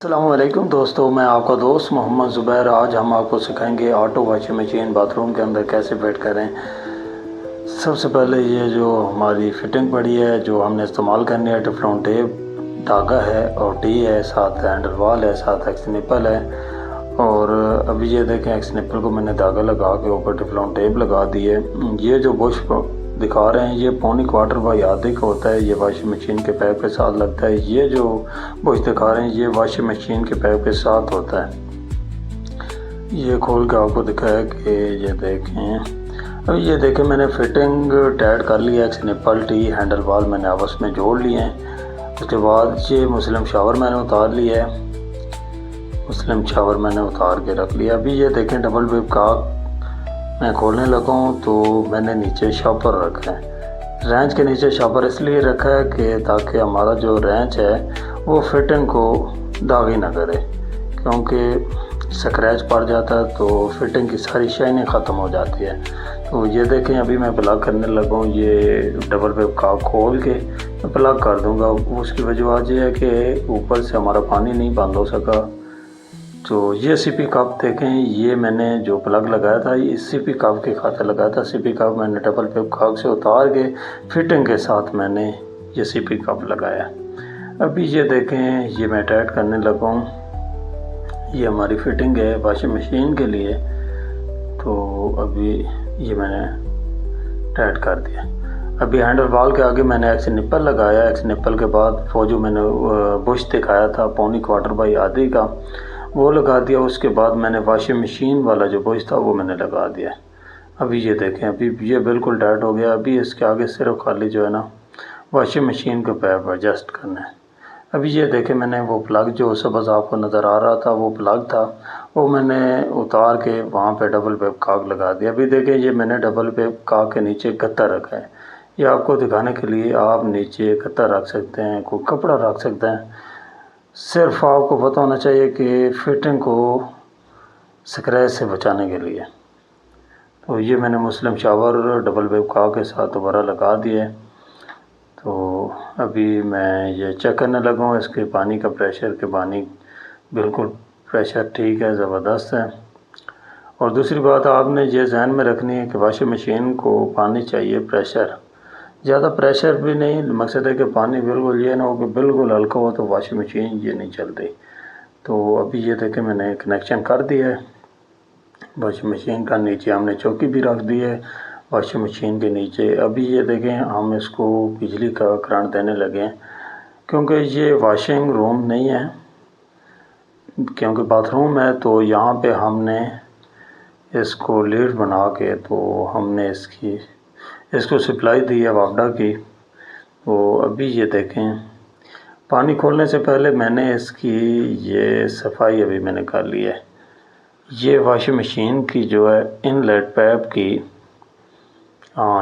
السلام علیکم دوستو، میں آپ کا دوست محمد زبیر۔ آج ہم آپ کو سکھائیں گے auto washing machine bath room کے اندر کیسے فٹ کریں۔ سب سے پہلے یہ جو ہماری فٹنگ پڑی ہے، جو ہم نے استعمال کرنی ہے، ٹفلون ٹیپ، دھاگا ہے اور ٹی ہے، ساتھ ہینڈل وال ہے، ساتھ ایکس نپل ہے۔ اور ابھی یہ دیکھیں ایکس نپل کو میں نے دھاگا لگا کے اوپر ٹفلون ٹیپ لگا دی ہے۔ یہ جو بش دکھا رہے ہیں یہ پونی کوارٹر بائی آدھی کا ہوتا ہے، یہ واشنگ مشین کے پائپ کے ساتھ لگتا ہے۔ یہ جو بش دکھا رہے ہیں یہ واشنگ مشین کے پائپ کے ساتھ ہوتا ہے۔ یہ کھول کے آپ کو دکھایا کہ یہ دیکھیں، اب یہ دیکھیں میں نے فٹنگ ٹائٹ کر لی ہے، ایکس نپل ٹی ہینڈل وال میں نے آپس میں جوڑ لیے ہیں۔ اس کے بعد یہ مسلم شاور میں نے اتار لیا ہے، مسلم شاور میں نے اتار کے رکھ لیا۔ ابھی یہ دیکھیں ڈبل ویب کاک میں کھولنے لگا ہوں تو میں نے نیچے شاپر رکھا ہے۔ رینچ کے نیچے شاپر اس لیے رکھا ہے کہ تاکہ ہمارا جو رینچ ہے وہ فٹنگ کو داغی نہ کرے، کیونکہ سکریچ پڑ جاتا ہے تو فٹنگ کی ساری شائننگ ختم ہو جاتی ہے۔ تو یہ دیکھیں ابھی میں پلگ کرنے لگا ہوں، یہ ڈبل ویب کاک کھول کے میں پلگ کر دوں گا۔ اس کی وجہ یہ ہے کہ اوپر سے ہمارا پانی نہیں بند ہو سکا۔ تو یہ سی پی کپ دیکھیں، یہ میں نے جو پلگ لگایا تھا یہ سی پی کپ کے خاطر لگایا تھا۔ سی پی کپ میں نے ڈبل ویب کاک سے اتار کے فٹنگ کے ساتھ میں نے یہ سی پی کپ لگایا۔ ابھی یہ دیکھیں یہ میں ٹائٹ کرنے لگا ہوں، یہ ہماری فٹنگ ہے واشنگ مشین کے لیے۔ تو ابھی یہ میں نے ٹائٹ کر دیا۔ ابھی ہینڈل وال کے آگے میں نے ایکس نپل لگایا، ایکس نپل کے بعد وہ جو میں نے بش دکھایا تھا پونی کوارٹر بائی آدھی کا وہ لگا دیا۔ اس کے بعد میں نے واشنگ مشین والا جو بش تھا وہ میں نے لگا دیا۔ ابھی یہ دیکھیں ابھی یہ بالکل ٹائٹ ہو گیا۔ ابھی اس کے آگے صرف خالی جو ہے نا واشنگ مشین کے پائپ ایڈجسٹ کرنا ہے۔ ابھی یہ دیکھیں میں نے وہ پلگ جو سبز آپ کو نظر آ رہا تھا وہ پلگ تھا، وہ میں نے اتار کے وہاں پہ ڈبل ویب کاک لگا دیا۔ ابھی دیکھیں یہ میں نے ڈبل ویب کاک کے نیچے گتا رکھا ہے، یہ آپ کو دکھانے کے لیے آپ نیچے گتا رکھ سکتے ہیں، کوئی کپڑا رکھ سکتے ہیں۔ صرف آپ کو پتہ ہونا چاہیے کہ فٹنگ کو سکریچ سے بچانے کے لیے۔ تو یہ میں نے مسلم شاور ڈبل ویب کاک کے ساتھ دوبارہ لگا دیے۔ تو ابھی میں یہ چیک کرنے لگا ہوں اس کے پانی کا پریشر، کہ پانی بالکل پریشر ٹھیک ہے، زبردست ہے۔ اور دوسری بات آپ نے یہ ذہن میں رکھنی ہے کہ واشنگ مشین کو پانی چاہیے پریشر، زیادہ پریشر بھی نہیں، مقصد ہے کہ پانی بالکل یہ نہ ہو کہ بالکل ہلکا ہو تو واشنگ مشین یہ نہیں چلتی۔ تو ابھی یہ دیکھیں میں نے کنیکشن کر دیا ہے واشنگ مشین کا، نیچے ہم نے چوکی بھی رکھ دی ہے واشنگ مشین کے نیچے۔ ابھی یہ دیکھیں ہم اس کو بجلی کا کرنٹ دینے لگے ہیں، کیونکہ یہ واشنگ روم نہیں ہے، کیونکہ باتھ روم ہے، تو یہاں پہ ہم نے اس کو لیڈ بنا کے تو ہم نے اس کو سپلائی دی ہے وابڈا کی۔ تو ابھی یہ دیکھیں پانی کھولنے سے پہلے میں نے اس کی یہ صفائی ابھی میں نے کر لی ہے۔ یہ واشنگ مشین کی جو ہے ان لیٹ پائپ کی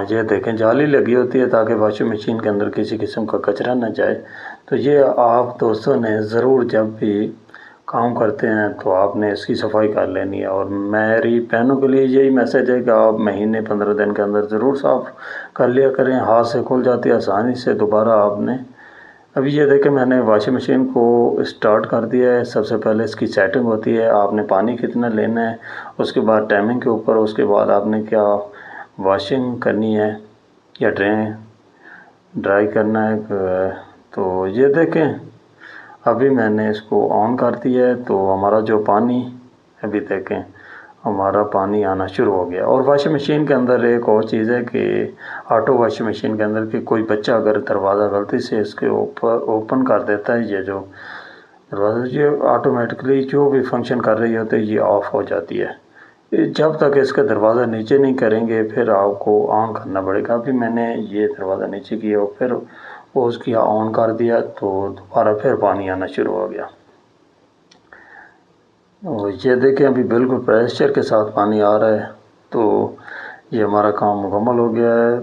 یہ دیکھیں جالی لگی ہوتی ہے تاکہ واشنگ مشین کے اندر کسی قسم کا کچرا نہ جائے۔ تو یہ آپ دوستوں نے ضرور جب بھی کام کرتے ہیں تو آپ نے اس کی صفائی کر لینی ہے۔ اور میری بہنوں کے لیے یہی میسج ہے کہ آپ مہینے 15 دن کے اندر ضرور صاف کر لیا کریں، ہاتھ سے کھل جاتی ہے آسانی سے دوبارہ آپ نے۔ ابھی یہ دیکھیں میں نے واشنگ مشین کو اسٹارٹ کر دیا ہے۔ سب سے پہلے اس کی سیٹنگ ہوتی ہے، آپ نے پانی کتنا لینا ہے، اس کے بعد ٹائمنگ کے اوپر، اس کے بعد آپ نے کیا واشنگ کرنی ہے یا ڈرائی کرنا ہے۔ تو یہ دیکھیں ابھی میں نے اس کو آن کر دیا ہے تو ہمارا جو پانی ابھی دیکھیں ہمارا پانی آنا شروع ہو گیا۔ اور واشنگ مشین کے اندر ایک اور چیز ہے کہ آٹو واشنگ مشین کے اندر کہ کوئی بچہ اگر دروازہ غلطی سے اس کے اوپر اوپن کر دیتا ہے، یہ جو دروازہ یہ آٹومیٹکلی جو بھی فنکشن کر رہی ہوتی ہے یہ آف ہو جاتی ہے۔ جب تک اس کا دروازہ نیچے نہیں کریں گے پھر آپ کو آن کرنا پڑے گا۔ ابھی میں نے یہ دروازہ نیچے کیا اور پھر وہ اس کی آن کر دیا تو دوبارہ پھر پانی آنا شروع ہو گیا۔ اور یہ دیکھیں ابھی بالکل پریشر کے ساتھ پانی آ رہا ہے۔ تو یہ ہمارا کام مکمل ہو گیا ہے۔